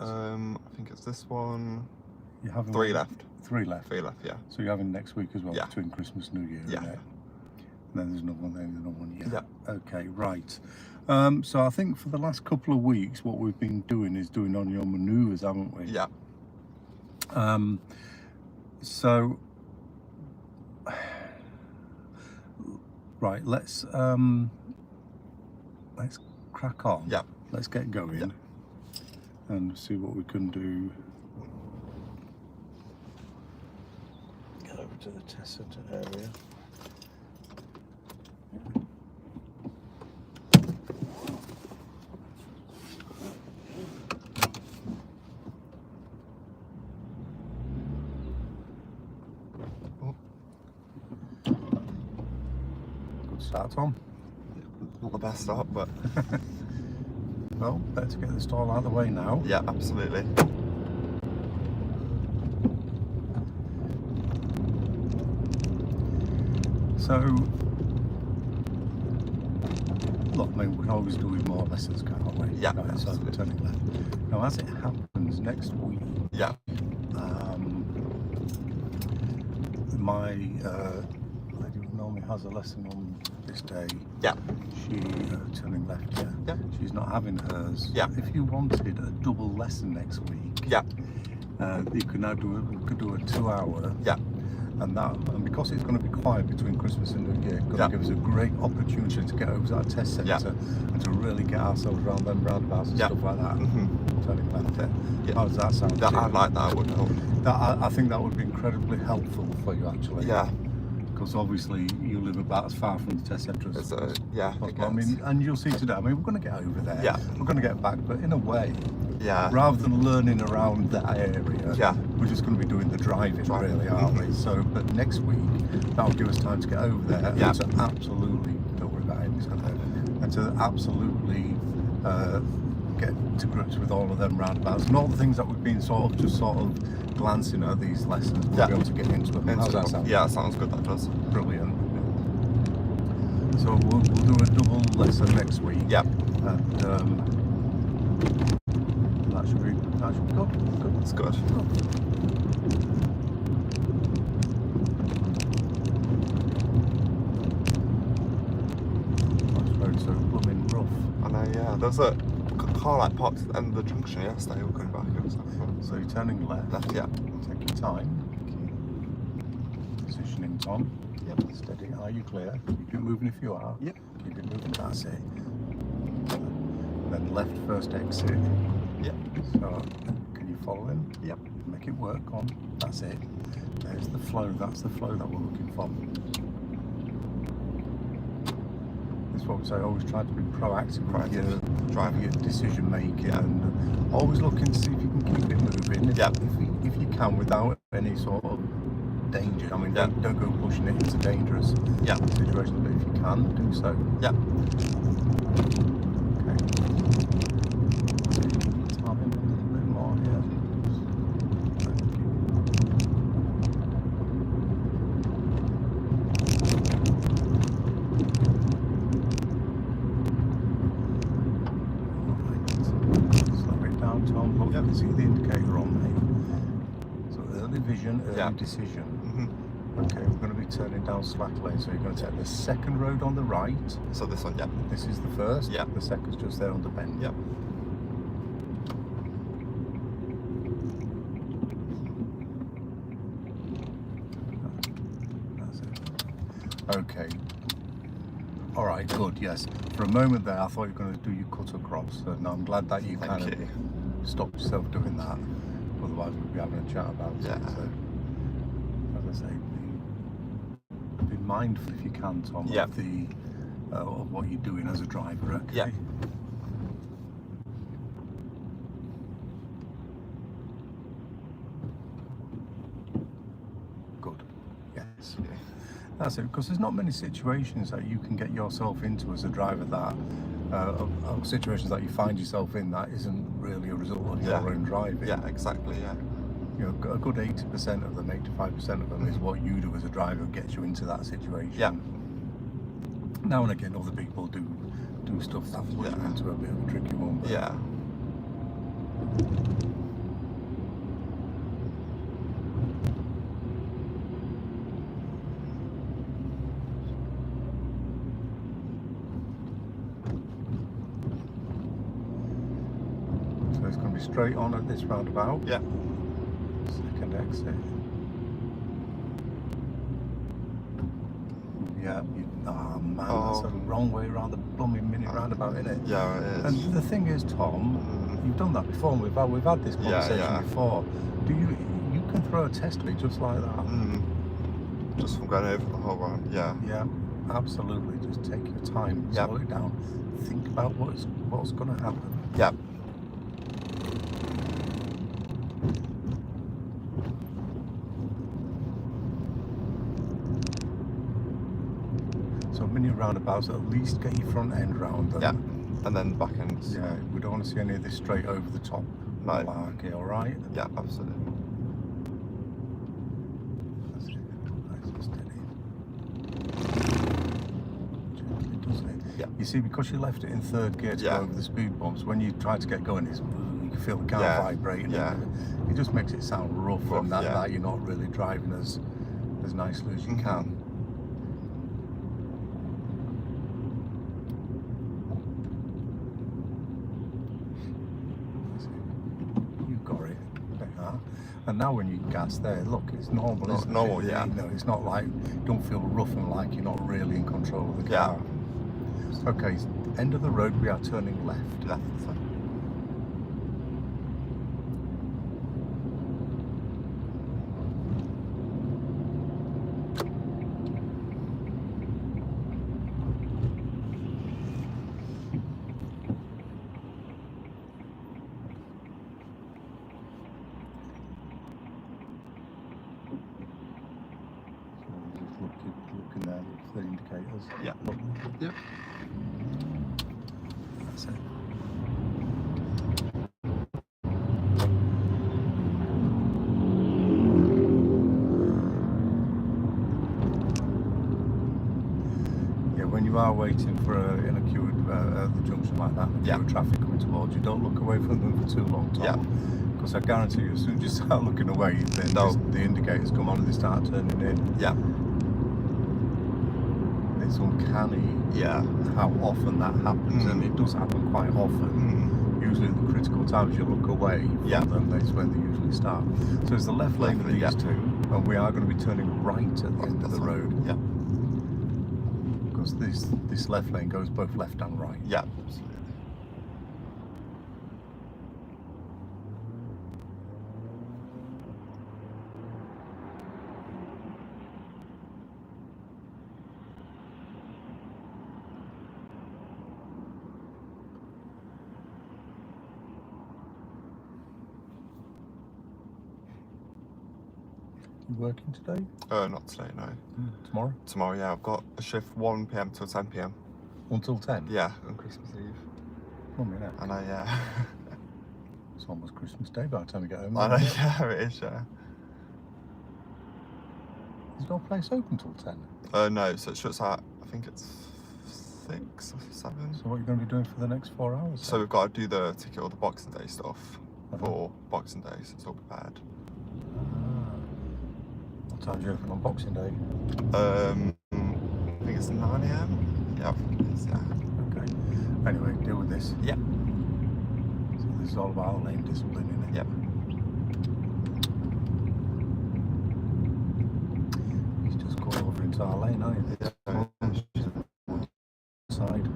I think it's this one. You having 3 left. 3 left. 3 left, yeah. So you're having next week as well, Yeah. between Christmas and New Year, Yeah. isn't it? And then there's another one, then another one, yeah. Yeah. Okay, right. So I think for the last couple of weeks, what we've been doing is doing on your manoeuvres, haven't we? Yeah. So, right, let's crack on. Yeah. Let's get going. Yeah. And see what we can do. Get over to the test centre area. Good start, Tom. Not the best start, but well, better get the stall out of the way now. yeah, absolutely. So, look, I mean, we can always do with more lessons, can't we? Yeah, right, so absolutely. turning left. Now, as it happens, next week, Yeah. my lady who normally has a lesson on this day, Yeah. she turning left, yeah. Yeah. She's not having hers. Yeah. If you wanted a double lesson next week, Yeah. you could now do a 2-hour. Yeah. And because it's going to be quiet between Christmas and New Year, it's going Yeah. to give us a great opportunity to get over to that test centre Yeah. and to really get ourselves around them roundabouts and Yeah. stuff like that. Turning left. Yeah. How does that sound? That, to you? I like that. Would help. I think that would be incredibly helpful for you, actually. Yeah. Because obviously you live about as far from the test centre as Yeah. possible. I mean, and you'll see today. I mean, we're going to get over there. Yeah. We're going to get back, but in a way, Yeah. rather than learning around that area, Yeah. we're just going to be doing the driving, really, aren't we? So, but next week, that'll give us time to get over there Yeah. and to absolutely, don't worry about it, it's going to, and to absolutely get to grips with all of them roundabouts and all the things that we've been sort of glancing at these lessons. We'll Yeah. be able to get into them. How's that sound? Yeah, sounds good. That does. Brilliant. So we'll do a double lesson next week. Yeah. And that should be good. It's good. That's very so blooming rough. I know. Yeah. There's a car like parked at the end of the junction yesterday. We're going back. It was So you're turning left. yeah. Take your time. Positioning, Tom. Yep. Steady. Are you clear? Keep it moving if you are. Yep. Keep it moving. That's it. And then left first exit. Yep. So can you follow him? Yep. Make it work on. That's it. There's the flow. That's the flow that we're looking for. That's what we say. Always try to be proactive with your driving, your decision making, and always looking to see if you can keep it moving. If you can, without any sort of danger. I mean, don't go pushing it into dangerous situations, but if you can, do so. Yeah. Okay. Time in a little bit more here. Thank you. Slow it down, Tom. Look, you can see the indicator on me. So early vision, early decision. Okay, we're going to be turning down slack lane, so you're going to take the second road on the right. So this one, yeah. This is the first. Yeah. The second's just there on the bend. Yeah. That's it. Okay. All right, good, yes. For a moment there, I thought you were going to do your cut across, and I'm glad that you kind of stopped yourself doing that. Otherwise, we'd be having a chat about it. So, as I say, be mindful if you can, Tom, of the of what you're doing as a driver. Okay. Yeah. Good. Yes. That's it, because there's not many situations that you can get yourself into as a driver that of situations that you find yourself in that isn't really a result of your own driving. Yeah, exactly. Yeah. You know, a good 80% of them, 85% of them, is what you do as a driver gets you into that situation. Yeah. Now and again, other people do stuff that puts you into a bit of a tricky one. But Yeah. So it's going to be straight on at this roundabout. Yeah. Second exit. Yeah. Oh man, that's the wrong way around the blooming mini roundabout, isn't it? Yeah, it is. And the thing is, Tom, you've done that before. We've had this conversation before. Do you can throw a test me just like that? Just from going over the whole round. Yeah. Yeah, absolutely. Just take your time, slow it down, think about what's going to happen. Yeah. So mini roundabouts at least get your front end round them. Yeah. And then back end. Yeah, we don't want to see any of this straight over the top. Malarkey, all right? Yeah, absolutely. That's it. Nice and steady. Gently, doesn't it? Yeah. You see, because you left it in third gear to go over the speed bumps, when you try to get going, you can feel the car vibrating. Yeah. It just makes it sound rough and that you're not really driving as nicely as you can. And now when you gas there, look, it's normal, isn't it? Normal, yeah. You know, it's not like, don't feel rough and like you're not really in control of the car. Yeah. Okay, end of the road, we are turning left. Left. Looking there, look for the indicators. Yeah. Yep. That's it. Yeah, when you are waiting for in a queue at the junction like that, the queue of traffic coming towards you, don't look away from them for too long, Tom. Yeah. Because I guarantee you, as soon as you start looking away, then the indicators come on and they start turning in. Yeah. It's uncanny how often that happens, and it does happen quite often. Usually the critical times you look away from them, that's when they usually start. So it's the left lane for these two, and we are going to be turning right at the end of the road. Yeah. Because this left lane goes both left and right. Yeah, absolutely. You working today? Not today, no. Tomorrow? Tomorrow, yeah. I've got a shift 1 PM till 10 PM. Until 10? Yeah, on Christmas Eve. Oh, minute. And It's almost Christmas Day by the time you get home. I know, yeah, it is, yeah. Is your place open till 10? No, so it shuts at, I think it's 6 or 7. So what are you going to be doing for the next 4 hours? So we've got to do the ticket or the Boxing Day stuff for Boxing Day, so it's all prepared. What time do you open on Boxing Day? I think it's 9 AM. Yeah, I think it is, yeah. Okay. Anyway, deal with this. Yeah. So this is all about lane discipline, isn't it? Yeah. He's just gone over into our lane, aren't you? Yeah. Side.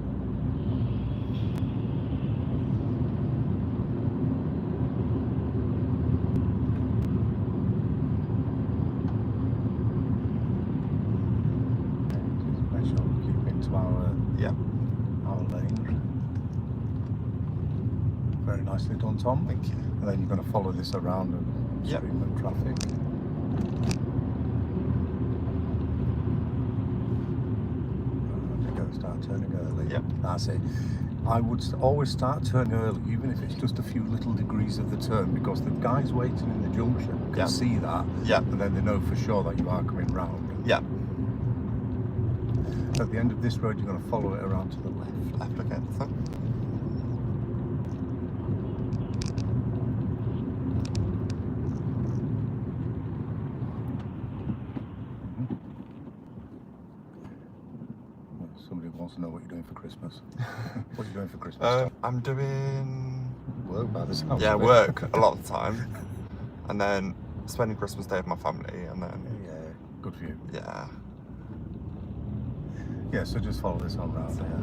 Our lane. Very nicely done, Tom. Thank you. And then you're going to follow this around and stream of traffic. There you go, start turning early. Yep. That's it. I would always start turning early, even if it's just a few little degrees of the turn, because the guys waiting in the junction can see that, and then they know for sure that you are coming round. Yeah. At the end of this road, you're going to follow it around to the left. Left again, so. wants to know what you're doing for Christmas. What are you doing for Christmas? I'm doing Work by the sound yeah of it. work a lot of the time, and then spending Christmas Day with my family, and then Yeah, good for you. yeah. Yeah, so just follow this on round there.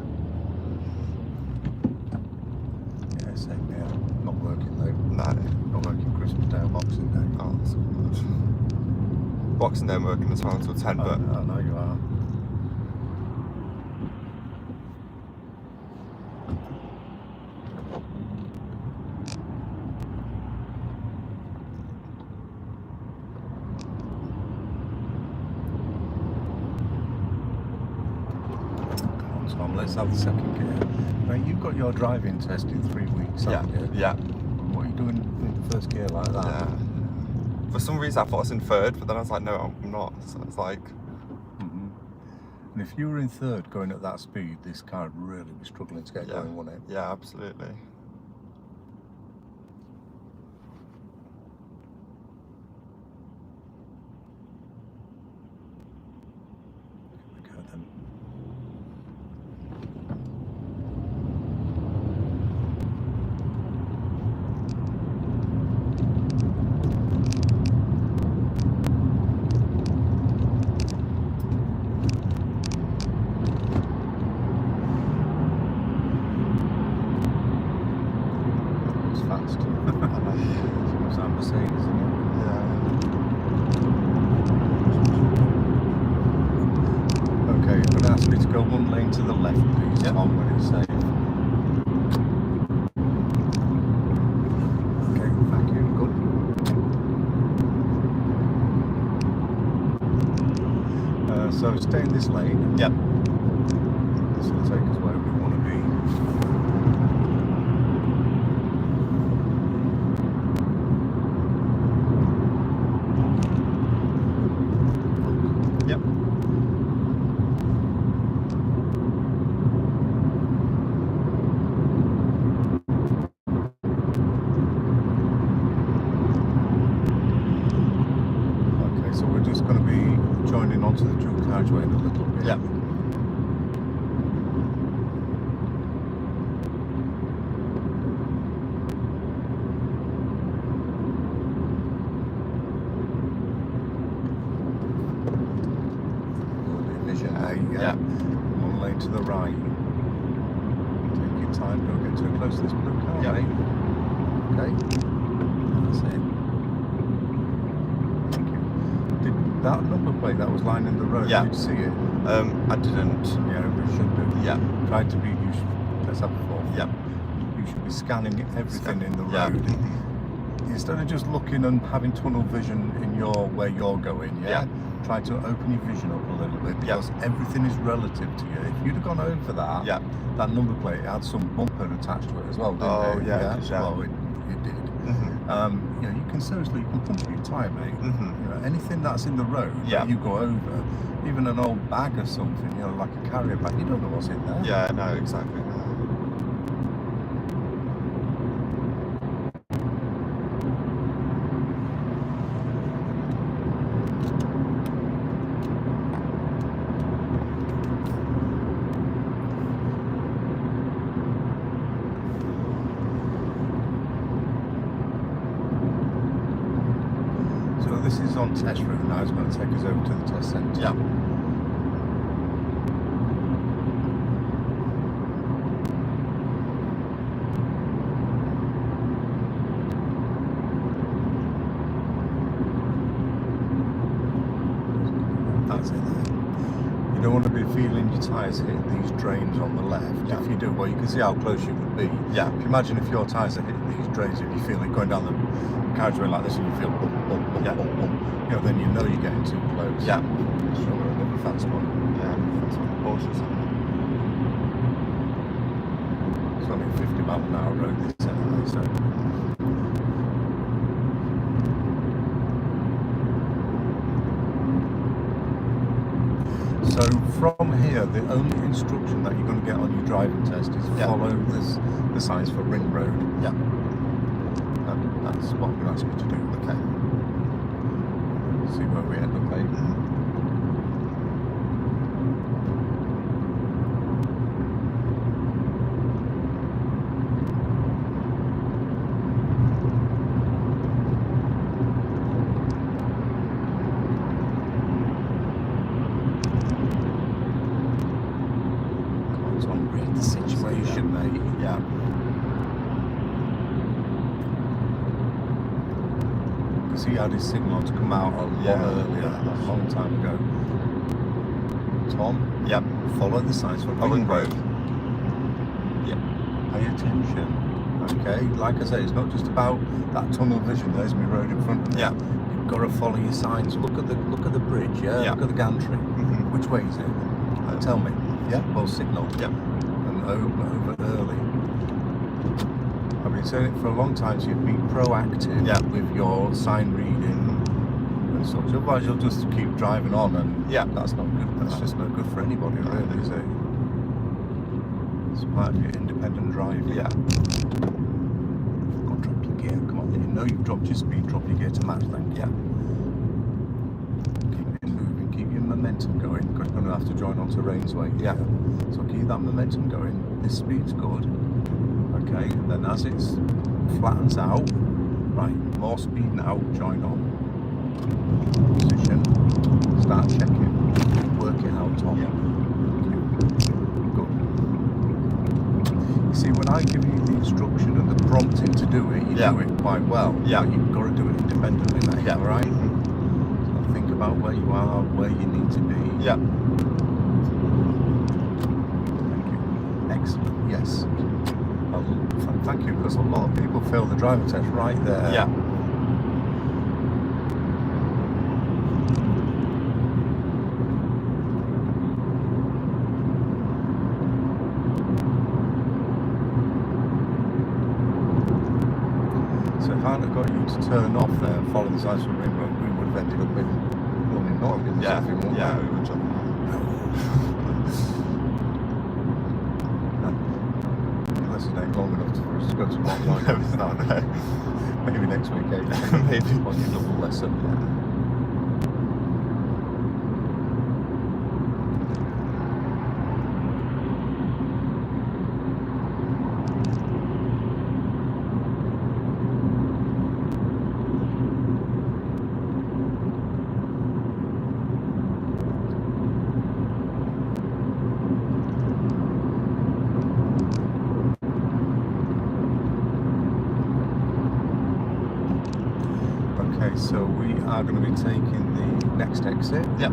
Yeah, same here. Not working though. No. Not working Christmas Day or Boxing Day. Oh, that's good. Boxing Day I'm working as well until 10, but I know you are. Tom, let's have the second gear. Now, you've got your driving test in 3 weeks, haven't you? yeah. What are you doing in first gear like that? Yeah. For some reason I thought I was in third, but then I was like, no, I'm not. So it's like... And if you were in third going at that speed, this car would really be struggling to get going, wouldn't it? Yeah, absolutely. Here we go then. Fast. It's that Mercedes, isn't it? Yeah. Okay, I'm going to ask you to go one lane to the left, please, Tom, when it's safe. Okay, thank you, good. So stay in this lane. Yep. This will take us where we want to be. Yep. Okay, so we're just going to be joining onto the dual carriageway in a little bit. Yep. Yeah. One lane to the right. Take your time, don't get too close to this blue car, mate. Okay. That's it. Thank you. Did that number plate that was lining the road, did you see it? I didn't. Yeah, we should do. Yeah. Try to be, let's have a thought. Yep. You should be scanning everything in the road. Instead of just looking and having tunnel vision in where you're going, try to open your vision up a little bit, because everything is relative to you. If you'd have gone over that, that number plate had some bumper attached to it as well, didn't it? Well, it did. You know, you can seriously, you can puncture your tyre, mate. You know, anything that's in the road that you go over, even an old bag or something, you know, like a carrier bag, you don't know what's in there. Yeah, no, exactly. This is on test route now, it's going to take us over to the test centre. Yeah. That's it there. You don't want to be feeling your tyres hitting these drains on the left. If you do, well, you can see how close you would be. Yeah. If you imagine if your tyres are hitting these drains, if you feel it going down the carriageway like this and you feel bump, bump, bump, bump, bump, you know, then you know you're getting too close. Yeah. Sure, another fast one. Yeah, that's what Porsche's on. It's only 50 mile an hour road this anyway, so. So from here, the only instruction that you're going to get on your driving test is follow the signs for Ring Road. Yeah. And that's what I'm going to ask you to do. Okay. See where we end up, mate. You see, he had his signal to come out a lot earlier, a long time ago. Tom? Yep. Follow the signs for Ring Road. Yep. Pay attention. Okay, like I say, it's not just about that tunnel vision. There's my road in front of me. Yeah. You've got to follow your signs. Look at the bridge. Yeah. Look at the gantry. Which way is it? Tell me. Yeah. Well, signal. Yep. And over early. I've been saying it for a long time. So you've been proactive with your sign reading and such. Otherwise, you'll just keep driving on, and that's not good. That's just not good for anybody, really, is it? It's part of your independent driving. Yeah. Go drop your gear. Come on, you know you've dropped your speed. Drop your gear to match then. Yeah. Keep it moving. Keep your momentum going. Because you're going to have to join onto Rainsway. Yeah. So keep that momentum going. This speed's good. Okay. And then as it flattens out, right, more speed now. Join on. Position. Start checking. Work it out, Tom. Yeah. See, when I give you the instruction and the prompting to do it, you do it quite well. Yeah. But you've got to do it independently, mate. Yeah. All right? So think about where you are, where you need to be. Yeah. Thank you. Excellent. Yes. Thank you, because a lot of people fail the driving test right there. Yeah. So if I hadn't got you to turn off there and follow the signs from Ring Road, we would have ended up in blooming Norwich. Yeah, we would jump. Unless it ain't long enough for us to go to one line. No, it's not, no. Maybe next week, eh? Maybe. On your double lesson. Okay, so we are going to be taking the next exit. Yep.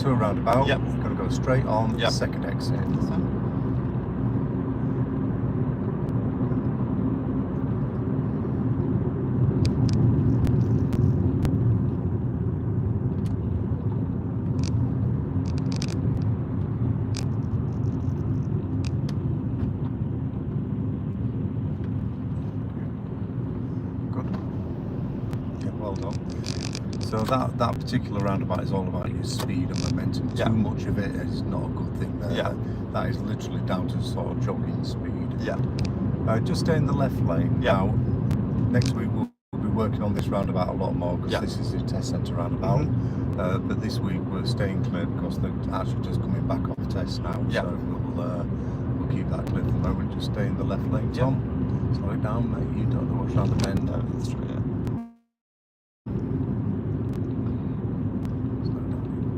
To a roundabout. Yep. You're going to go straight on the second exit. Good. Yeah, well done. So that particular roundabout is all about your speed and momentum. Too much of it is not a good thing there. Yeah. That is literally down to sort of jogging speed. Yeah. Just stay in the left lane. Yeah. Now, next week we'll be working on this roundabout a lot more because this is the test centre roundabout. But this week we're staying clear because they're actually just coming back off test now. Yeah. So we'll keep that clear for the moment. Just stay in the left lane, Tom. Slow it down, mate. You don't know what's around the bend. No, that's true, yeah.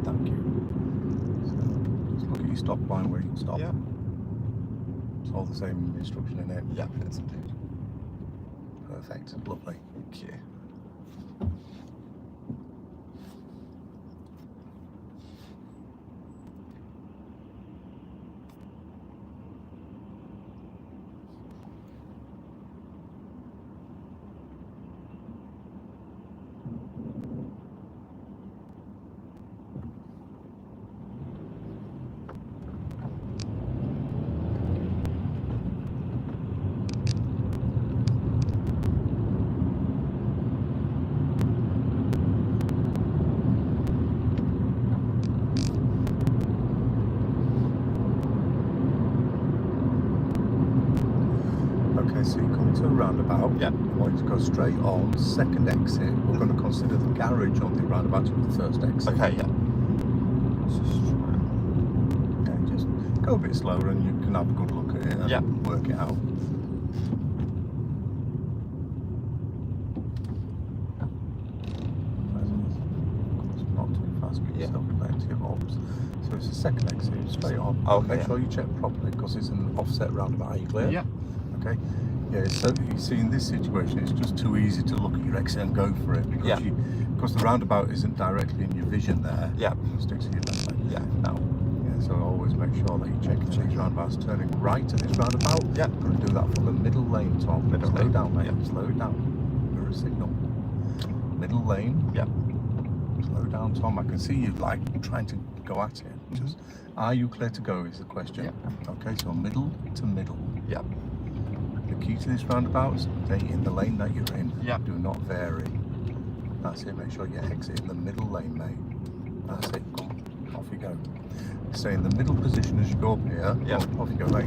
Thank you. So just look at your stop line where you can stop. Yeah. It's all the same instruction in it. Yeah, it is indeed. Perfect. Lovely. Okay. Okay, so you come to a roundabout. Yeah. You want to go straight on, second exit. We're going to consider the garage on the roundabout to be the first exit. Okay, yeah. Yeah, just go a bit slower and you can have a good look at it and work it out. Not too fast, get yourself plenty of ops. So it's a second exit, straight on. Okay, Make sure you check properly because it's an offset roundabout. Are you clear? Yeah. Okay. Yeah, so you see in this situation it's just too easy to look at your exit and go for it because because the roundabout isn't directly in your vision there. Yeah. Stick to your left lane. Yeah. Now, so always make sure that you check these roundabouts. Turning right at this roundabout. Yeah. I'm going to do that from the middle lane, Tom. Middle Slow lane. down, mate. Yeah. Slow it down. You're a signal. Middle lane. Yeah. Slow down, Tom. I can see you like trying to go at it. Just, are you clear to go is the question. Yeah. Okay, so middle to middle. Yeah. The key to this roundabout is stay in the lane that you're in. Yeah. Do not vary. That's it. Make sure you exit in the middle lane, mate. That's it. Go on. Off you go. Stay in the middle position as you go up here. Yeah. Off you go, mate.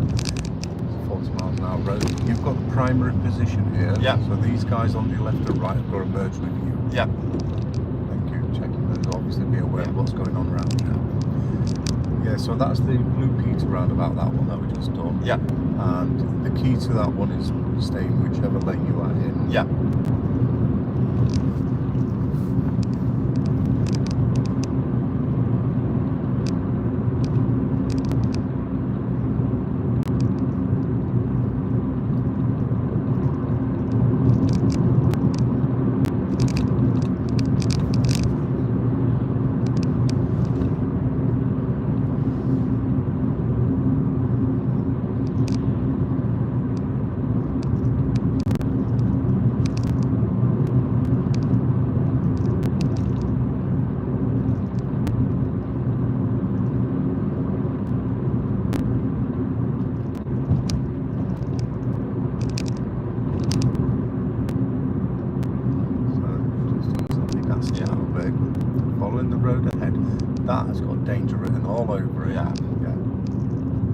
40 miles an hour road. You've got the primary position here. Yeah. So these guys on your left and right have got to merge with you. Yeah. Thank you. Checking those. Obviously, be aware of what's going on around you. Yeah. So that's the Blue Peter roundabout. That one that we just done. Yeah. And the key to that one is stay in whichever lane you are in. Yeah. Following the road ahead, that has got danger written all over it. Yeah. Yeah.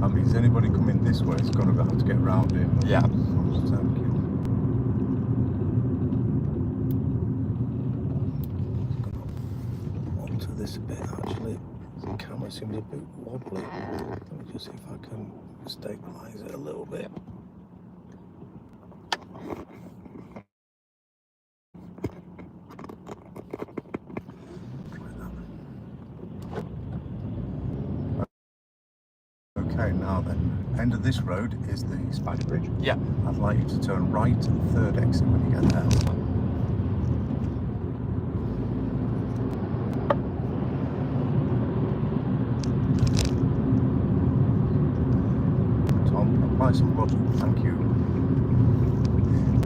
That means anybody coming this way is going to have to get round in. Yeah. Thank you. Onto this a bit actually. The camera seems a bit wobbly. Let me just see if I can stabilise it a little bit. Okay, now then, end of this road is the Spider Bridge. Yeah. I'd like you to turn right to the third exit when you get there. Tom, apply some logic, thank you.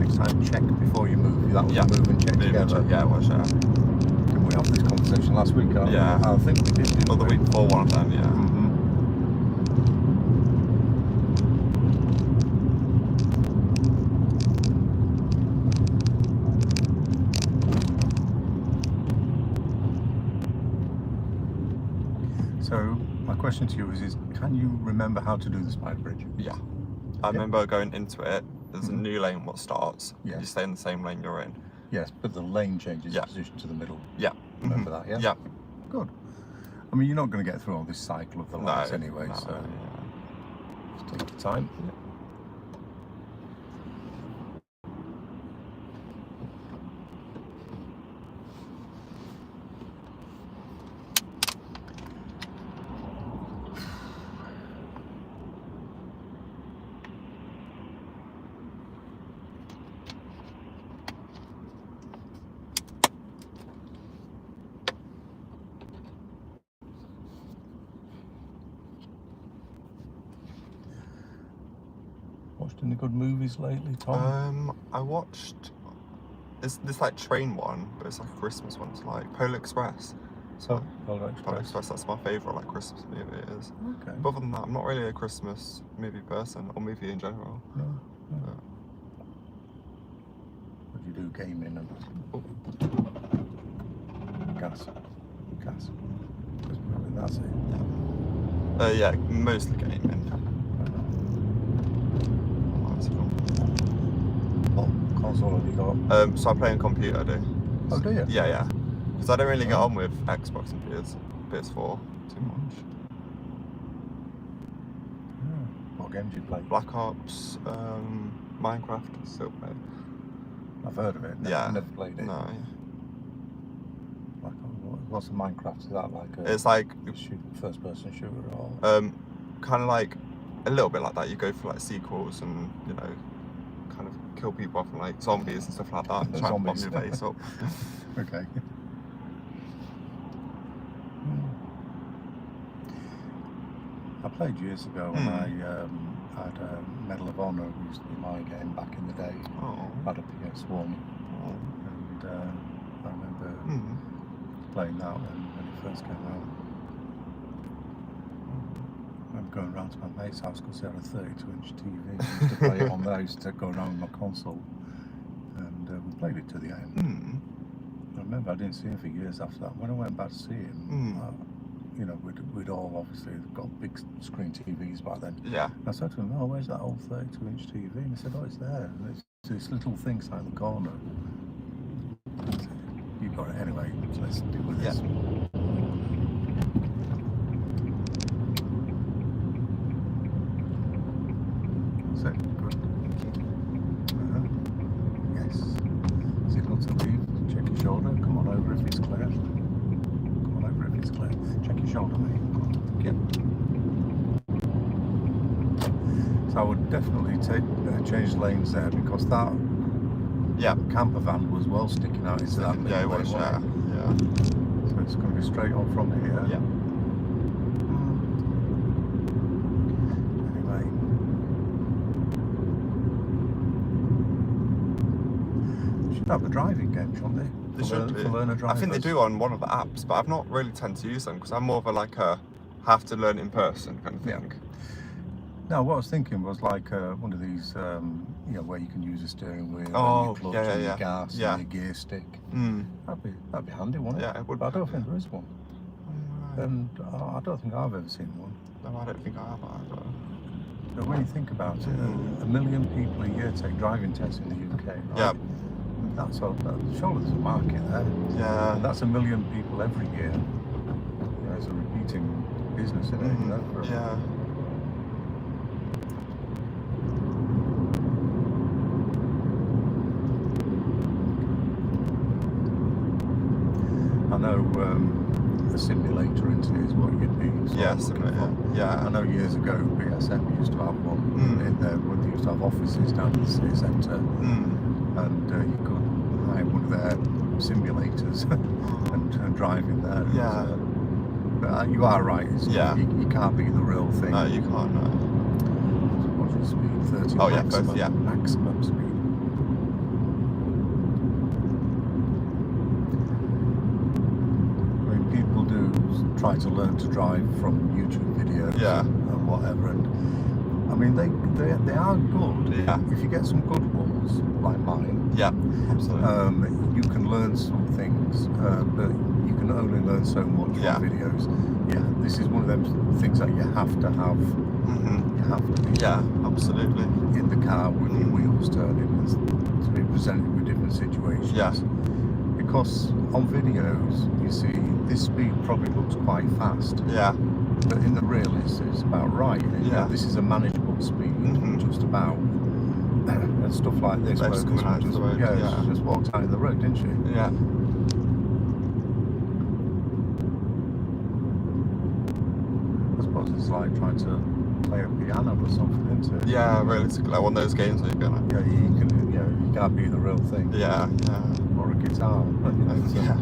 Next time, check before you move. That was a move and check together. Yeah, watch out. Didn't we have this conversation last week? Yeah. I think we did, didn't Or the we? week before one of them, yeah. So my question to you is can you remember how to do the Spider Bridge? Yeah. I remember going into it, there's a new lane what starts. Yeah. You stay in the same lane you're in. Yes, but the lane changes Yeah. position to the middle. Yeah. Remember that, yeah? Yeah. Good. I mean, you're not going to get through all this cycle of the lights No, anyway, no, so yeah. just take your time. Watched any good movies lately, Tom? I watched this like train one, but it's like a Christmas one. It's like Polar Express. So, Polar Polar Express, that's my favourite like Christmas movie it is. Okay. But other than that, I'm not really a Christmas movie person or movie in general. No, no. What do you do? Gaming and gas. Just moving, that's it. Yeah, mostly gaming. console have you got? So I play on computer, I do. Oh, do you? Yeah. Because I don't really get on with Xbox and PS4 too much. What games do you play? Black Ops, Minecraft, still play. I've heard of it. Never played it. No. What's the Minecraft? Is that like a? It's like first-person shooter or? Kind of like a little bit like that. You go for like sequels and kind of kill people off and like zombies and stuff like that. And try and bomb your base up. Okay. I played years ago when I had a Medal of Honor. It used to be my game back in the day. Oh. I had a PS1, and I remember playing that when it first came out. I remember going around to my mate's house because they had a 32-inch TV. I used to play it on there. I used to go around with my console, and we played it to the end. I remember I didn't see him for years after that. When I went back to see him, we'd all obviously got big screen TVs back then. Yeah. And I said to him, "Oh, where's that old 32-inch TV?" And he said, "Oh, it's there. And it's this little thing sat in the corner." I said, "You got it anyway. So let's deal with this." That's it. Good. Yes. Signal to leave. Check your shoulder. Come on over if it's clear. Come on over if it's clear. Check your shoulder, mate. Yep. So I would definitely change lanes there because that camper van was well sticking out into that middle. Yeah, it was. Yeah. So it's going to be straight on from here. Yeah. Anyway, they should have a driving game, shouldn't they? They should be. For learner drivers. I think they do on one of the apps, but I've not really tend to use them because I'm more of a have to learn in person kind of thing. No, what I was thinking was like one of these, where you can use a steering wheel, Oh, and your clutch, and your gas, yeah. and your gear stick. That'd be handy, wouldn't it? Yeah, it would. But I don't think there is one. And I don't think I've ever seen one. No, I don't think I have either. But when you think about it, 1 million people a year take driving tests in the UK, right? Yeah. Surely there's a market there. Yeah. And that's 1 million people every year. It's a repeating business, isn't it? Yeah. I know a simulator is what you'd be looking for. Yeah. I know years ago BSM used to have one in there when they used to have offices down in the city centre, and you could hire one of their simulators and drive in there. Yeah. But you are right. You can't be the real thing. No, you can't. No. What's the speed? 30 Oh maximum, yeah, maximum speed. People do try to learn to drive from YouTube videos and whatever, and I mean they are good. Yeah. If you get some good ones like mine, Yeah, absolutely. You can learn some things, but you can only learn so much from videos. Yeah, this is one of them things that you have to have. You have to be absolutely in the car with your wheels turning to be presented with different situations. Yeah. Because on videos, you see, this speed probably looks quite fast. Yeah. But in the real, it's about right. Yeah. This is a manageable speed, just about. And stuff like this. Just coming out of the road. She just walked out of the road, didn't she? Yeah. I suppose it's like trying to play a piano or something, isn't it? Yeah, realistically, like one of those games where you're gonna. Yeah, you can't be the real thing. Yeah. Or a guitar. Yeah.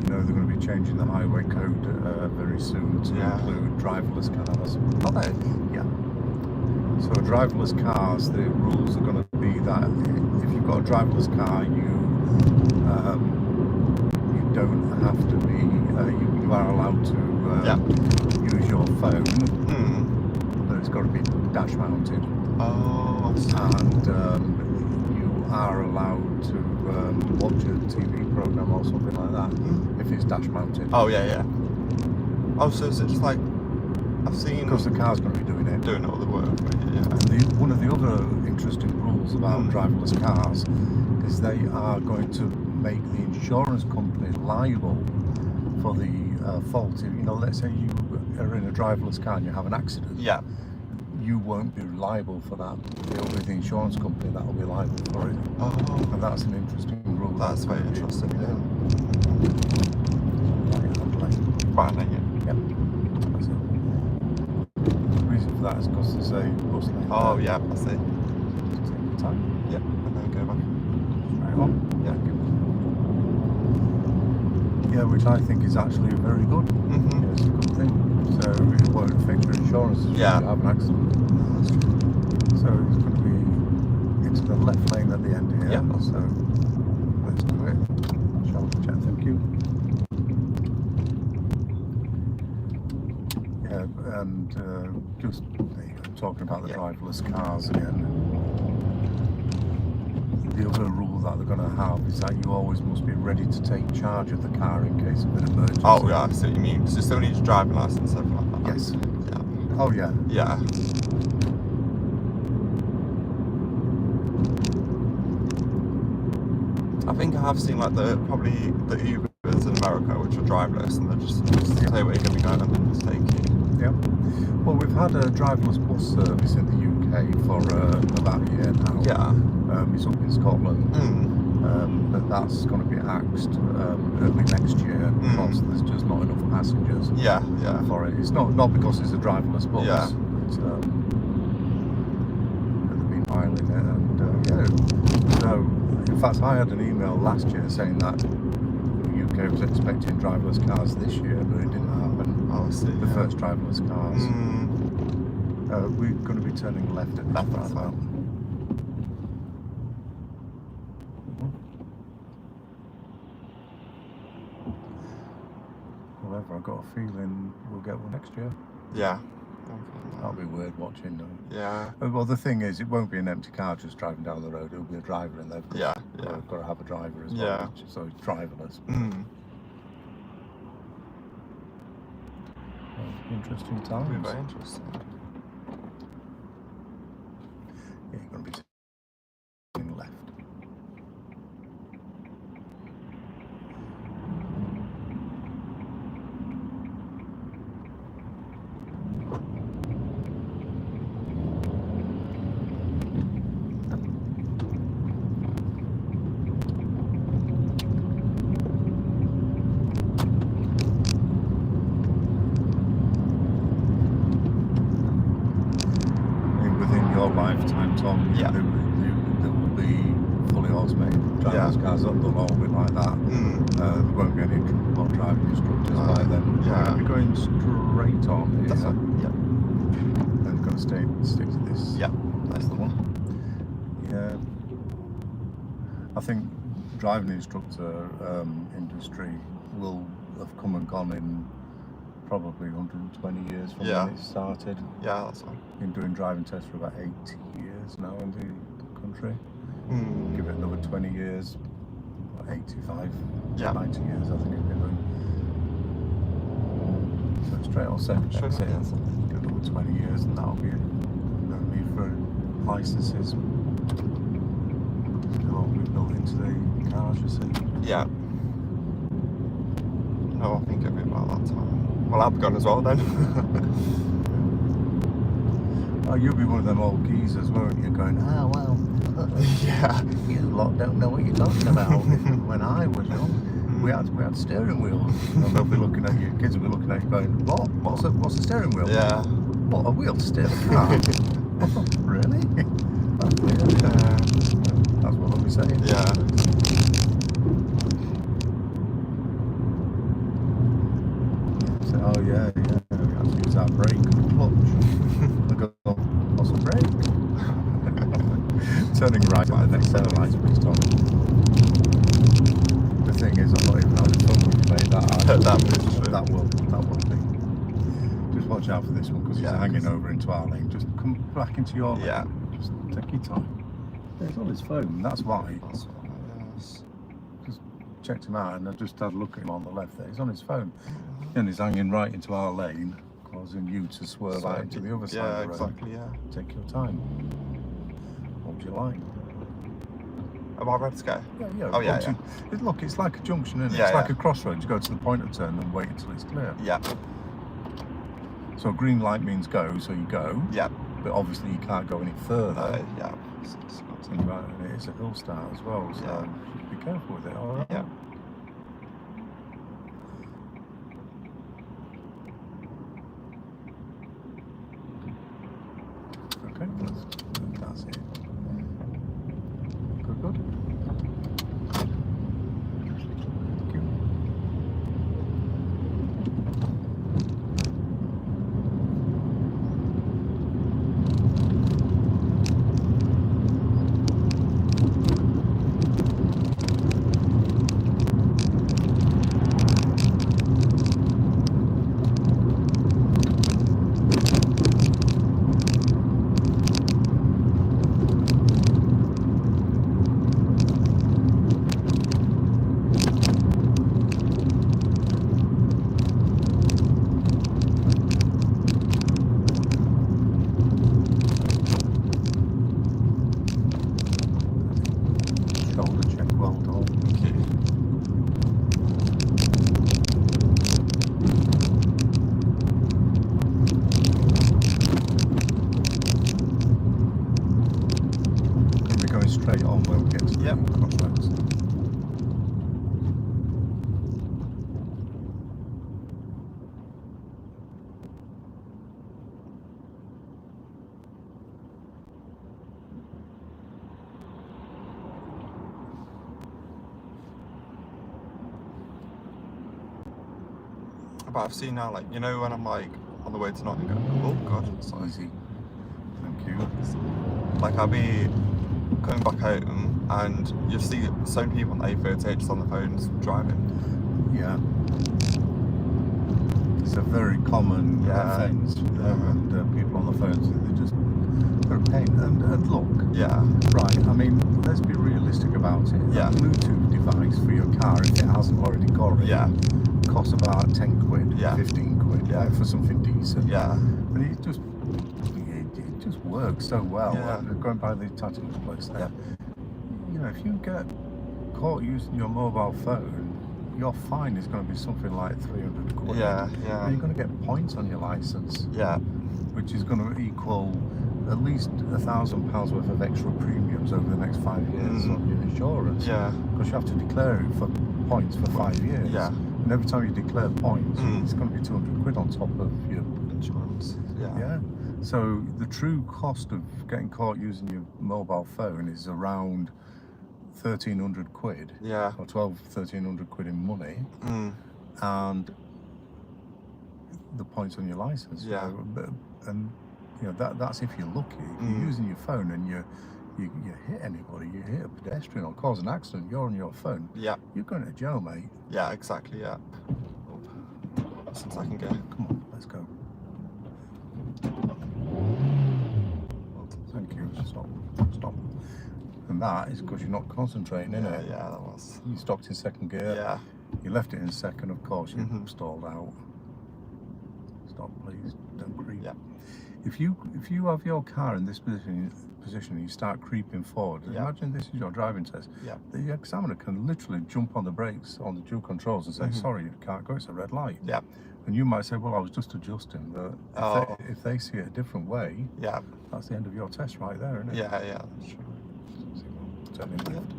They're going to be changing the highway code very soon to include driverless cars. Are they? Yeah. So driverless cars, the rules are going to be that if you've got a driverless car, you don't have to be. You are allowed to use your phone, but it's got to be dash mounted. Oh. And you are allowed to watch a TV program or something like that if it's dash mounted. Oh yeah. Oh, so is it just like I've seen because the car's going to be doing it. Doing all the work. Yeah. And one of the other interesting rules about driverless cars is they are going to make the insurance company liable for the fault. You know, let's say you are in a driverless car and you have an accident. Yeah. You won't be liable for that. It'll be the insurance company that will be liable for it. Oh. And that's an interesting rule. That's very interesting. Yeah. Right, yeah. Yep. That's it. The reason for that is because there's a bus lane. Oh, there. yeah, I see. Just take your time. Yeah, and then go back. Straight on. Yeah. Yeah, which I think is actually very good. Mm-hmm. Yeah, it's a good thing. So it won't affect your insurance if you have an accident. That's true. So it's going to be into the left lane at the end here. Yeah. So let's do it. Shall we chat? Thank you. Yeah, and just there you go, talking about the driverless cars again. The other rule that they're going to have is that you always must be ready to take charge of the car in case of an emergency. Oh, yeah, I see what you mean. So you still need a driving license and stuff like that? Yes. Yeah. Oh, yeah. Yeah. I think I have seen like probably the Ubers in America, which are driverless, and they just say where you're going to be going and then just take you. Yeah. Well, we've had a driverless bus service in the UK for about a year now. Yeah. It's up in Scotland. But that's going to be axed early next year because there's just not enough passengers. Yeah. For it. It's not because it's a driverless bus. Yeah. It's, they've been piloting it, and so in fact I had an email last year saying that the UK was expecting driverless cars this year, but it didn't happen. Oh, I see. The first driverless cars. We're going to be turning left at that right now. However, I've got a feeling we'll get one next year. Yeah. That'll be weird watching though. Yeah. Well, the thing is, it won't be an empty car just driving down the road. It'll be a driver in there. Yeah. They've got to have a driver as well. Yeah. So it's driverless. Interesting times. It'll be very interesting. Yeah, you're going to be turning left. Lifetime, Tom. Yeah. There will be fully automated driverless cars that will all be like that. There won't be any driving instructors by then. Yeah. We're going straight on here. That's right. Yeah. And going to stick to this. Yeah. That's the one. Yeah. I think driving instructor industry will have come and gone in probably 120 years from when it started. Yeah, that's fine. Been doing driving tests for about 80 years now in the country. Give it another 20 years, 85, 90 years I think it's been doing. So straight on second exit, give it another 20 years and that'll be it. No need for licenses. It'll all be built into the cars, you see. Yeah. No, I think it'll be about that time. Well, I'll be gone as well then. Oh, you'll be one of them old geezers, won't you? Going, well, yeah. You lot don't know what you're talking about. When I was young, we had steering wheels. And they'll be looking at you, kids will be looking at you going, what? What's a steering wheel? Yeah. What, a wheel to steer the car? Really? That's what they'll be saying. Yeah. Oh yeah, we have to use our brake and clutch. Look at what's a brake? Turning right at the next set of lights, please, Tom. The thing is, I'm not even having fun when you make that. That will be. Just watch out for this one because it's hanging over into our lane. Just come back into your lane. Yeah. Just take your time. It's on his phone. That's why. Yes. Just checked him out and I just had a look at him on the left there. He's on his phone. And he's hanging right into our lane. causing you to swerve out into the other side Yeah, of the road. exactly, yeah. Take your time. What would you like? Am I ready to go? Yeah. Oh, yeah, Look, it's like a junction, isn't it? Yeah, It's like a crossroads. You go to the point of turn and wait until it's clear. Yeah. So green light means go, so you go. Yeah. But obviously you can't go any further. Yeah. And it's a hill start as well, so be careful with it, alright? Yeah. Okay, that's it. Good. Thank you. Shoulder check, well done. Thank you. Going to be going straight on when we get to the crossroads. But I've seen now, like, you know, when I'm like on the way to Nottingham. Oh god, sorry. Easy. Thank you. Like, I'll be coming back home and you'll see so many people on the A38 just on the phones driving. Yeah. It's a very common offence. And people on the phones, they're a pain. And look, right, I mean, let's be realistic about it. Yeah. A Bluetooth device for your car, if it hasn't already got it, costs about 10 quid, 15 quid for something decent. Yeah. And it just works so well. Yeah. Going by the tattoo place there. You know, if you get caught using your mobile phone, your fine is going to be something like 300 quid. Yeah. And you're going to get points on your license. Yeah. Which is going to equal at least £1,000 worth of extra premiums over the next 5 years on your insurance. Yeah. Because you have to declare it for points for 5 years. Yeah. And every time you declare points, it's going to be 200 quid on top of your insurance. Yeah. So the true cost of getting caught using your mobile phone is around 1,300 quid. Yeah. Or 1,300 quid in money. And the points on your license. Yeah. And you know that's if you're lucky. If you're using your phone and you hit anybody, you hit a pedestrian or cause an accident, you're on your phone. Yeah. You're going to jail, mate. Yeah, exactly. Yeah. Since I can go. Come on, let's go. Thank you. Stop. And that is because you're not concentrating, innit? Yeah, that was. You stopped in second gear. Yeah. You left it in second, of course. You stalled out. Stop, please. Don't creep. Yeah. If you have your car in this position and you start creeping forward, imagine this is your driving test. Yeah. The examiner can literally jump on the brakes on the dual controls and say, sorry, you can't go, it's a red light. Yeah. And you might say, well, I was just adjusting. But if they see it a different way, that's the end of your test right there, isn't it? Yeah, that's true. Turning left.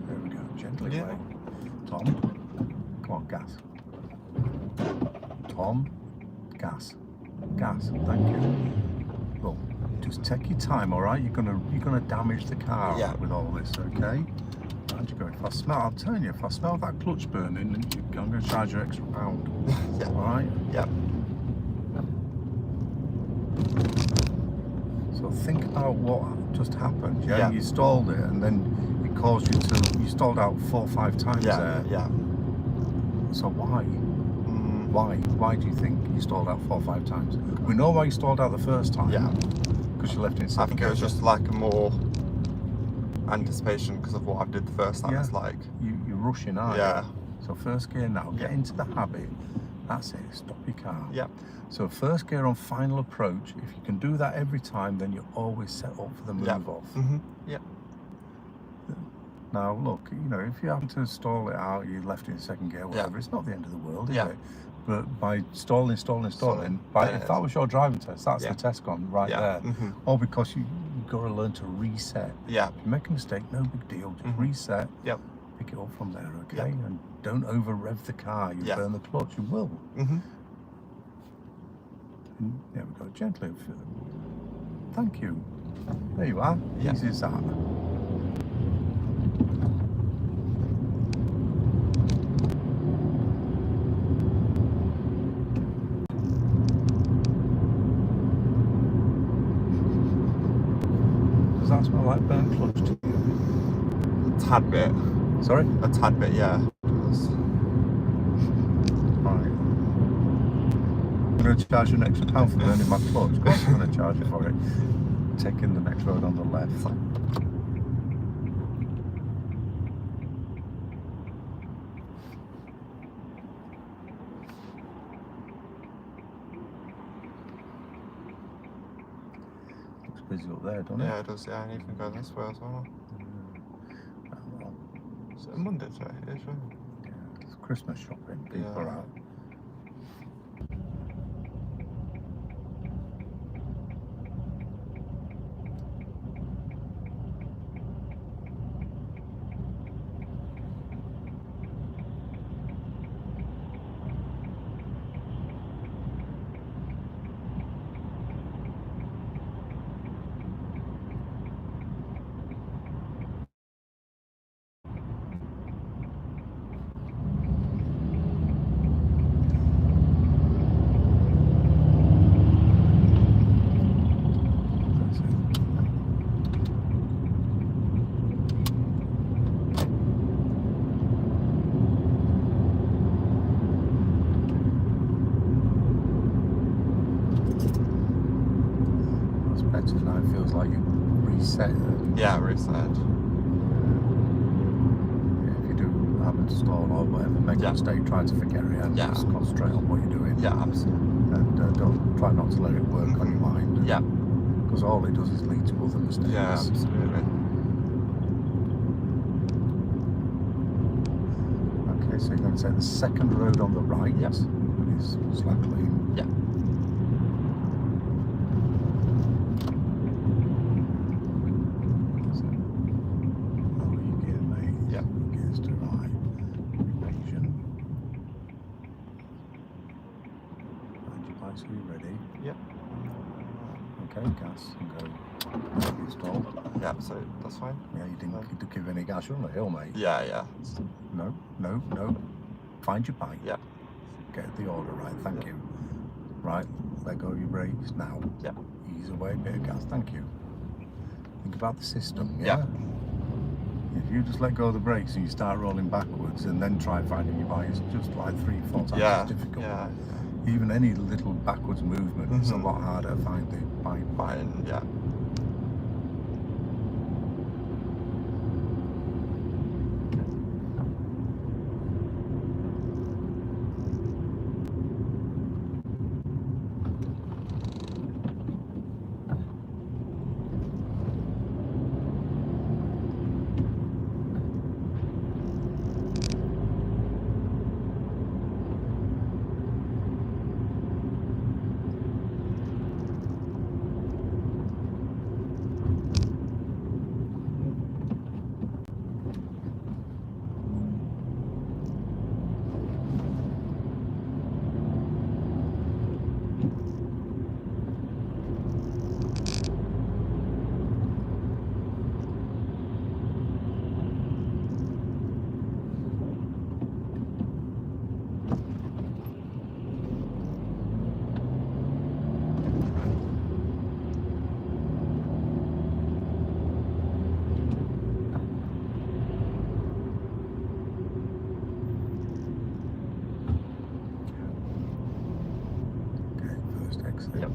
There we go, gently away. Tom, come on, gas. Tom, gas. Thank you. Look, just take your time, all right? You're gonna damage the car with all this, okay? And you go. If I smell, I'm telling you, if I smell that clutch burning, I'm gonna charge you extra pound. All right? Yeah. So think about what just happened. Yeah. You stalled it, and then it caused you stalled out 4 or 5 times there. Yeah. So why? Why do you think you stalled out 4 or 5 times? We know why you stalled out the first time. Yeah. Because you left it in second. I think it was just like a more anticipation because of what I did the first time. It's like you rushing, aren't Yeah. you? So first gear now, get Yeah. into the habit. That's it, stop your car. Yeah. So first gear on final approach, if you can do that every time, then you're always set up for the move Yeah. off. Yeah. Now look, you know, if you happen to stall it out, you left it in second gear, whatever, it's not the end of the world, is Yeah. it? But by stalling, if that was your driving test, that's the test gone right there. All because you've got to learn to reset. Yeah. If you make a mistake, no big deal, just reset. Yep. Pick it up from there, okay? And don't over rev the car, you burn the clutch, you will. And there we go, gently. Thank you. There you are, easy as that. Does that smell like burnt clutch to you? A tad bit. Sorry? A tad bit, yeah. Right. I'm going to charge you an extra £1 for burning my clutch. Of course I'm going to charge you for it. Taking the next road on the left. Looks busy up there, doesn't it? Yeah, it does, yeah, and you can go this way as well. Is it a Monday today? Yeah, sure. Yeah, it's Christmas shopping, people are out. Now it feels like you reset. Yeah, reset. If you do happen to stall or whatever, make a mistake trying to forget it and just concentrate on what you're doing. Yeah, absolutely. And don't try not to let it work on your mind. Yeah. Because all it does is lead to other mistakes. Yeah, absolutely. Okay, so you're going to take the second road on the right. Yes. It's slack lane. Yeah. So you ready? Yep. Okay, gas and go install. Yeah, so that's fine. Yeah, you didn't give any gas. You're on the hill, mate. Yeah, yeah. No. Find your bike. Yeah. Get the order right, thank you. Right, let go of your brakes now. Yeah. Ease away, bit of gas, thank you. Think about the system, yeah? If you just let go of the brakes and you start rolling backwards and then try finding your bike, it's just like 3-4 times as difficult. Yeah. Even any little backwards movement is a lot harder to find the bike. Yeah. Yep.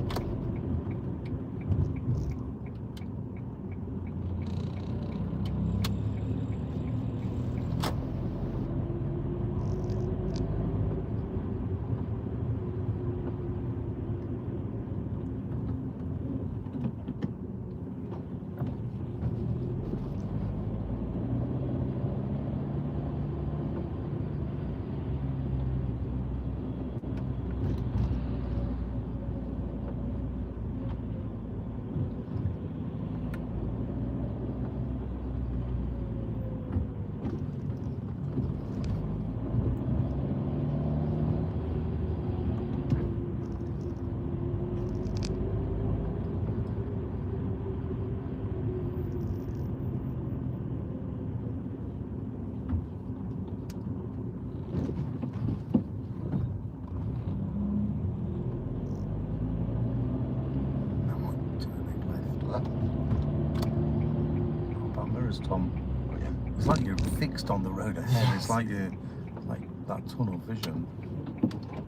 focus, Tom. Oh, yeah. It's like you're fixed on the road ahead. It's like you're like that tunnel vision.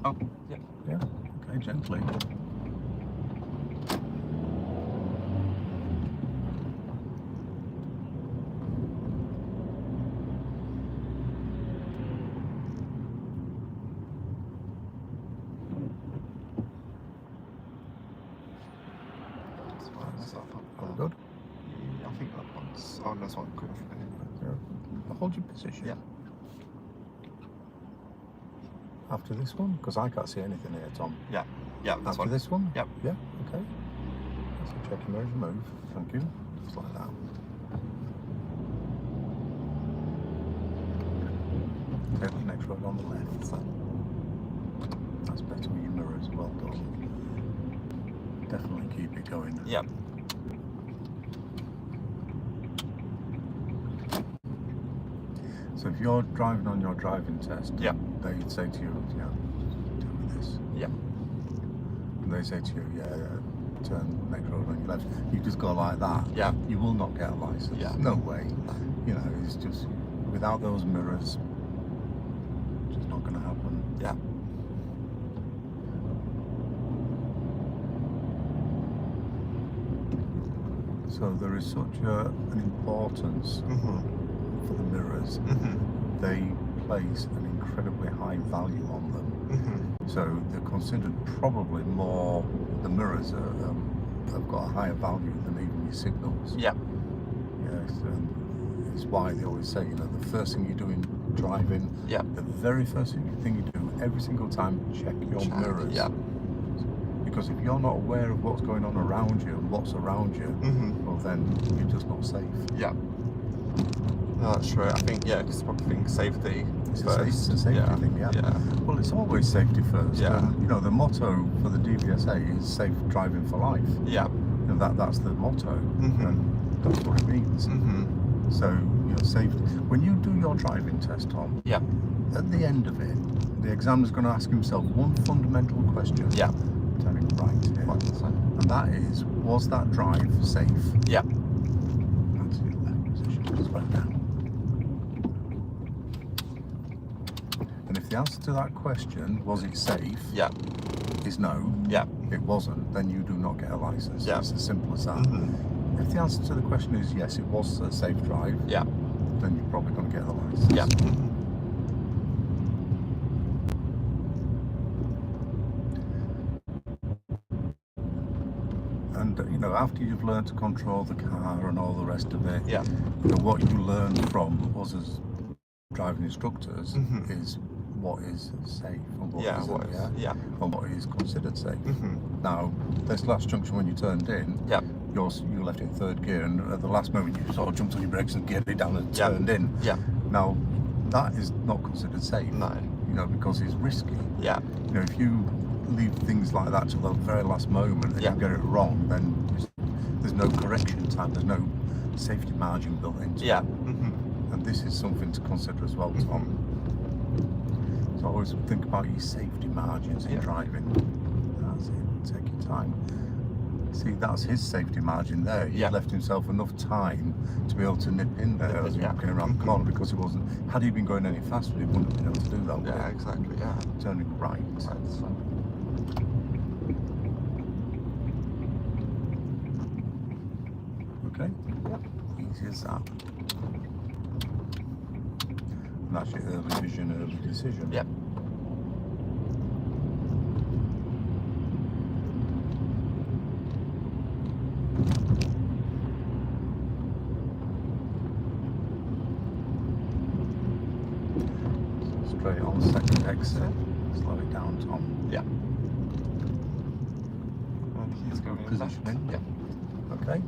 Oh, yeah. Yeah. Okay, gently. Good. I think that one's. Oh, that's one. Good. Yeah. Hold your position. Yeah. After this one, because I can't see anything here, Tom. Yeah. Yeah. That's After one. this one. Yep. Yeah. Okay. So check your mirrors, move. Thank you. Just like that. Okay, the next road on the left. That's better with your mirrors. Well done. Definitely keep it going. Yeah. So if you're driving on your driving test, Yeah. they'd say to you, yeah, do this. Yeah. And they say to you, yeah, turn next road on your left. You just go like that. Yeah. You will not get a license. Yeah. No way. You know, it's just without those mirrors, it's just not going to happen. Yeah. So there is such an importance for the mirrors. They place an incredibly high value on them. So they're considered probably more, the mirrors have got a higher value than even your signals. Yeah. Yes, and it's why they always say, you know, the first thing you do in driving, Yeah. the very first thing you do every single time, check your mirrors. Yeah. Because if you're not aware of what's going on around you and what's around you, well then you're just not safe. Yeah. No, that's true. I think, yeah, because probably think safety It's first. a safety thing, yeah. Well, it's always safety first. Yeah. And, you know, the motto for the DVSA is safe driving for life. Yeah. And that's the motto. And that's what it means. So, you know, safety. When you do your driving test, Tom, Yeah. at the end of it, the examiner's going to ask himself one fundamental question. Yeah. Turning right here. And that is, was that drive safe? Yeah. That's it, left position, just right down. And if the answer to that question, was it safe, Yeah. is no, Yeah. it wasn't, then you do not get a license. Yeah. It's as simple as that. If the answer to the question is yes, it was a safe drive, Yeah. then you're probably going to get the license. Yeah. And you know, after you've learned to control the car and all the rest of it, Yeah. you know, what you learn from us as driving instructors is what is safe and what Yeah. isn't, What is? Yeah. and what is considered safe. Now, this last junction when you turned in, Yeah. you left in third gear, and at the last moment you sort of jumped on your brakes and geared it down and Yeah. turned in. Yeah. Now, that is not considered safe. No. You know, because it's risky. Yeah. You know, if you leave things like that till the very last moment and Yeah. you get it wrong, then there's no correction time, there's no safety margin built into Yeah. it. And this is something to consider as well, Tom. So always think about your safety margins in Yeah. driving. That's it, take your time. See, that's his safety margin there. He Yeah. left himself enough time to be able to nip in there as he Yeah. came around the corner, because he wasn't, had he been going any faster, he wouldn't have been able to do that. would Yeah. he? Exactly. Yeah. Turning right. Right. So. Okay? Yep. Easy as that. And that's your early vision, early decision. Yep. Straight on second exit. Slow it down, Tom. Yeah. And he's going Good left. positioning. Yeah. Okay.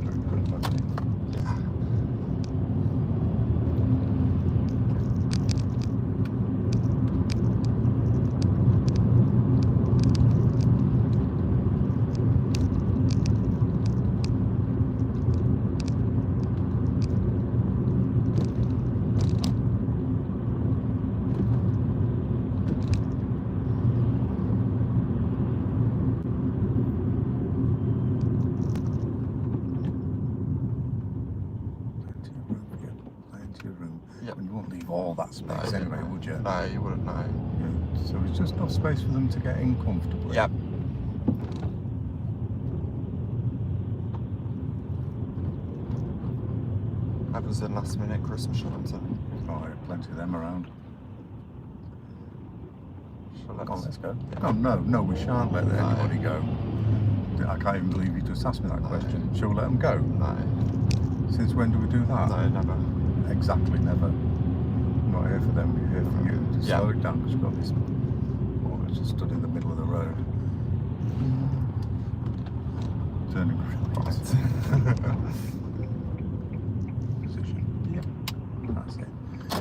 Very good, buddy. Yeah. that space anyway, would you? No, you wouldn't know. Yeah. So it's just enough space for them to get in comfortably. Yep. Happens in last minute Christmas shopping. Oh, yeah, plenty of them around. Come on, let's go. Yeah. Oh, no, we shan't let anybody go. I can't even believe you just asked me that question. Shall we let them go? No. Since when do we do that? No, never. Exactly, never. I'm not here for them, we're here for you. Just slow it down because you've got this. Oh, it's just stood in the middle of the road. Turning right. Position. Yep. That's it.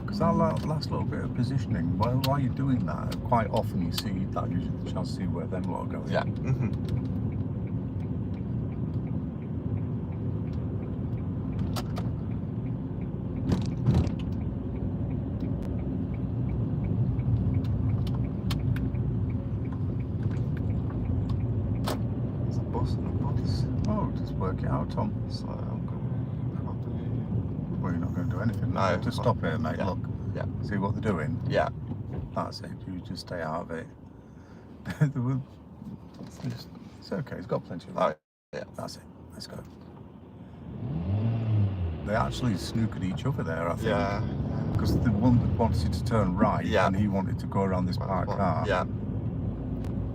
Because that last little bit of positioning, while you're doing that, quite often you see that gives you the chance to see where them lot are going. Yeah. There's a bus and a bus. Oh, just work it out, Tom. So I'm going to probably... Well, you're not going to do anything. No. Just stop here, mate. Yeah. Look. Yeah. See what they're doing? Yeah. That's it. You just stay out of it. It's okay. It's got plenty of room. Oh, yeah. That's it. Let's go. They actually snookered each other there, I think. Yeah. Because the one that wanted to turn right and he wanted to go around this parked car. Yeah.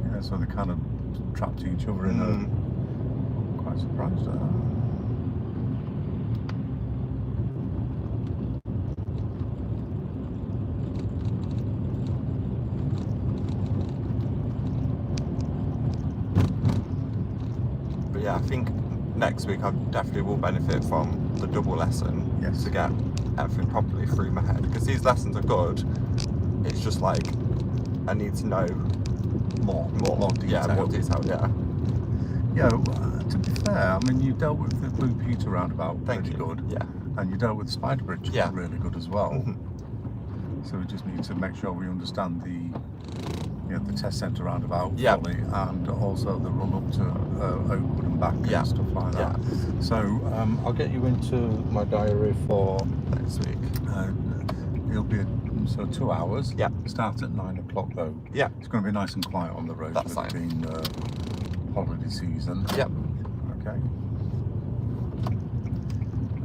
Yeah, so they kind of trapped each other in a... Quite surprised at that. But yeah, I think next week I definitely will benefit from the double lesson to get everything properly through my head. Because these lessons are good. It's just like I need to know more detail. Yeah, more detail. Yeah. Yeah. To be fair, I mean, you dealt with the Blue Peter roundabout pretty good. Yeah. And you dealt with the Spider Bridge really good as well. So we just need to make sure we understand the test centre roundabout fully, and also the run up to Oakwood and back and stuff like that. So I'll get you into my diary for next week. It'll be 2 hours. Yeah. Start at 9 o'clock though. Yeah. It's going to be nice and quiet on the road. That's fine. Being holiday season. Yep. Okay.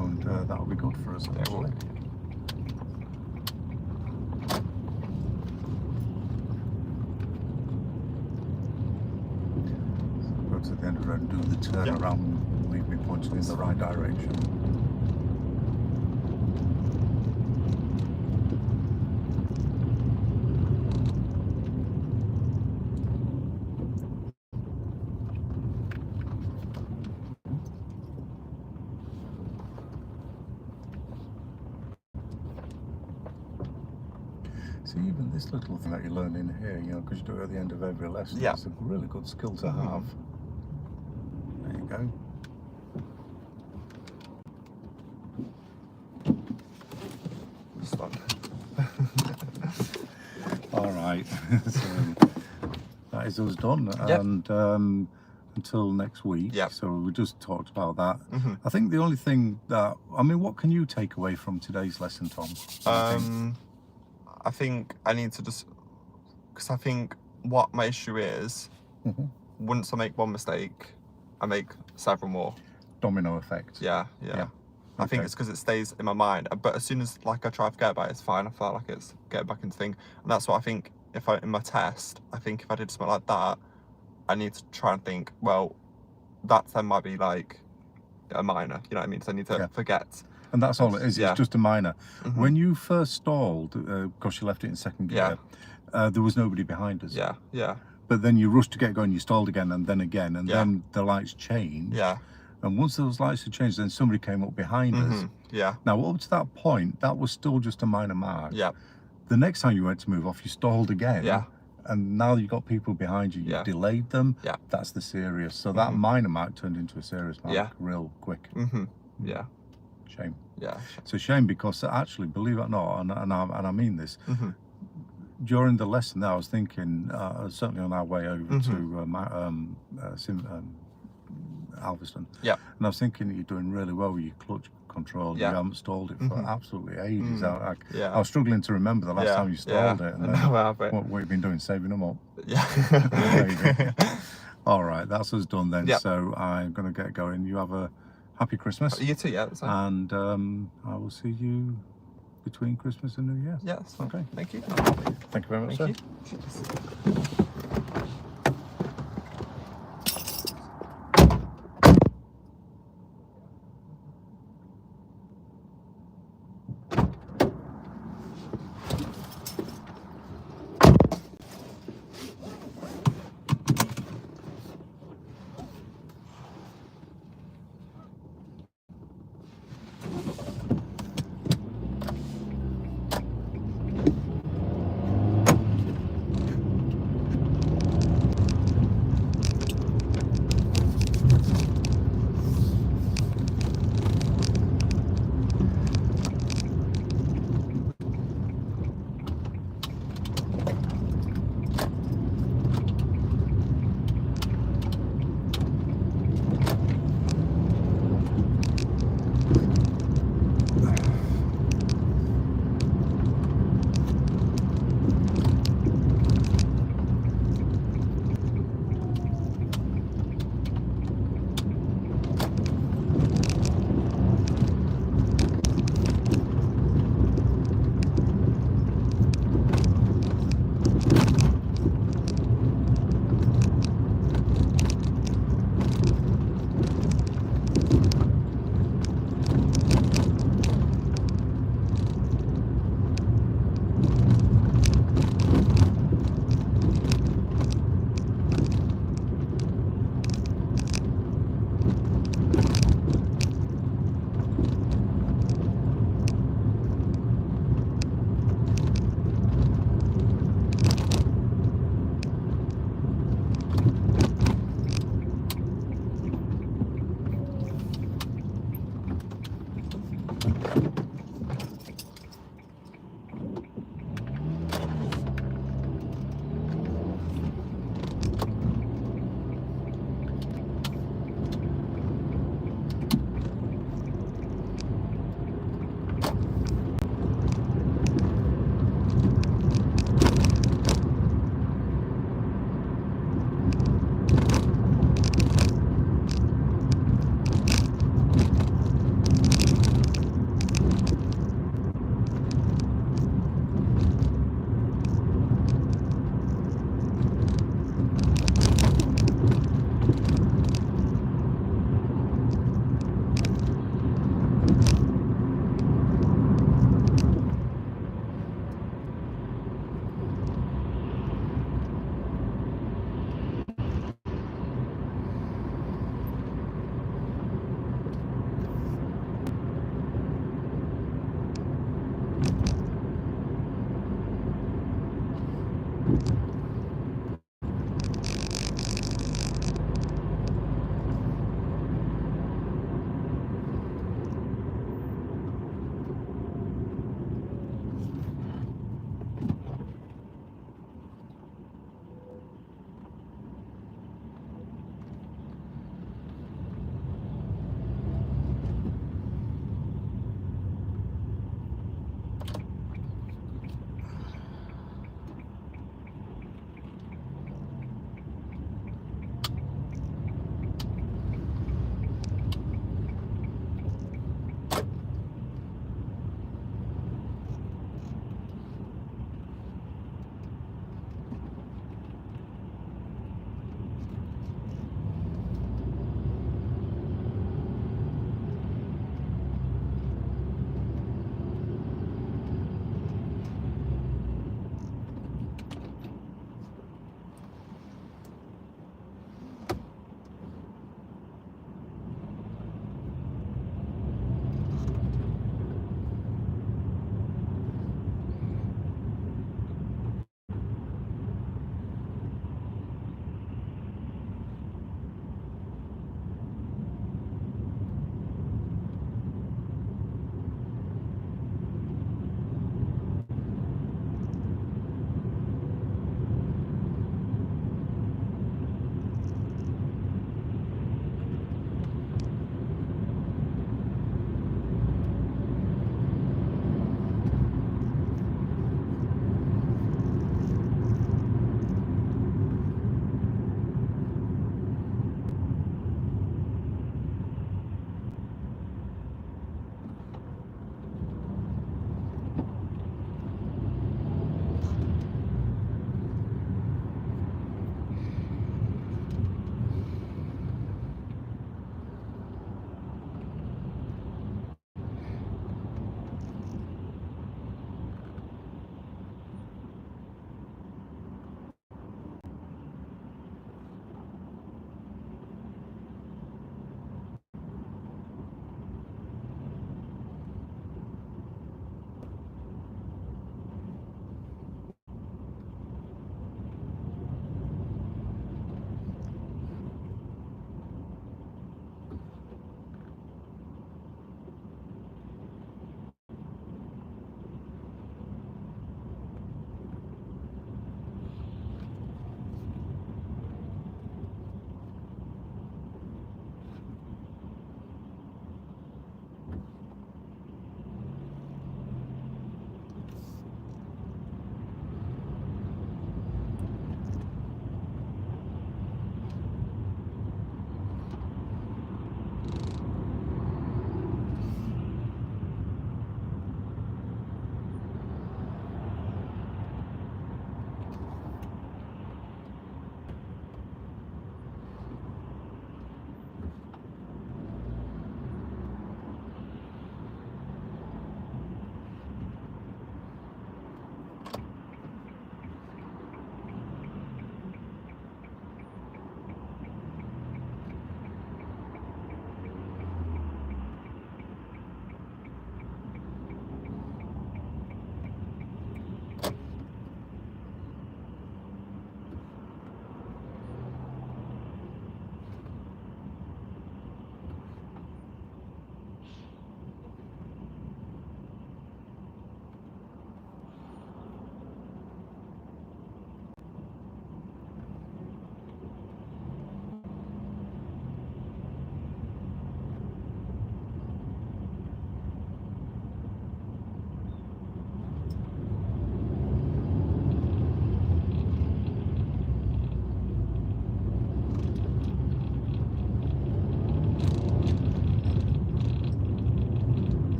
And that'll be good for us actually. To the end of the road and do the turn around, leave me pointing in the right direction. See, even this little thing that you learn in here, because you do it at the end of every lesson, it's a really good skill to have. There you go. All right. So that is us done. And until next week. So we just talked about that. I think the only thing that, I mean, what can you take away from today's lesson, Tom? I think I need to just, because I think what my issue is, once I make one mistake, I make several more. Domino effect. Yeah. I think it's because it stays in my mind. But as soon as I try to forget about it, it's fine. I feel like it's getting back into thing. And that's what I think in my test, I think if I did something like that, I need to try and think, well, that then might be like a minor, you know what I mean? So I need to forget. And that's all it is, it's just a minor. When you first stalled, because you left it in second gear, there was nobody behind us. Yeah. But then you rushed to get going, you stalled again, and then then the lights changed. And once those lights had changed, then somebody came up behind us. Now, up to that point, that was still just a minor mark. The next time you went to move off, you stalled again. And now you've got people behind you, you delayed them. That's the serious. So that minor mark turned into a serious mark real quick. Shame. It's a shame because actually, believe it or not, and I mean this, during the lesson there, I was thinking, certainly on our way over to Alveston. Yeah. And I was thinking that you're doing really well with your clutch control. Yeah. You haven't stalled it for absolutely ages. I Yeah. was struggling to remember the last time you stalled it. And then what you've been doing, saving them up. Yeah. There you go. All right, that's us done then. Yeah. So I'm going to get going. You have a happy Christmas. You too, yeah. That's fine. And I will see you between Christmas and New Year. Yeah, that's fine. Okay. Thank you. Thank you very much, Thank sir. you. Cheers.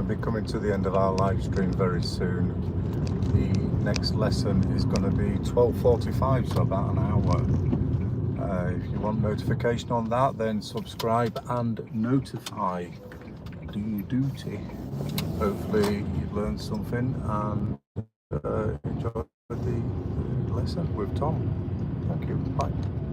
be coming to the end of our live stream very soon. The next lesson is going to be 12:45, so about an hour. If you want notification on that, then subscribe and notify. Do your duty. Hopefully you've learned something and enjoyed the lesson with Tom. Thank you. Bye.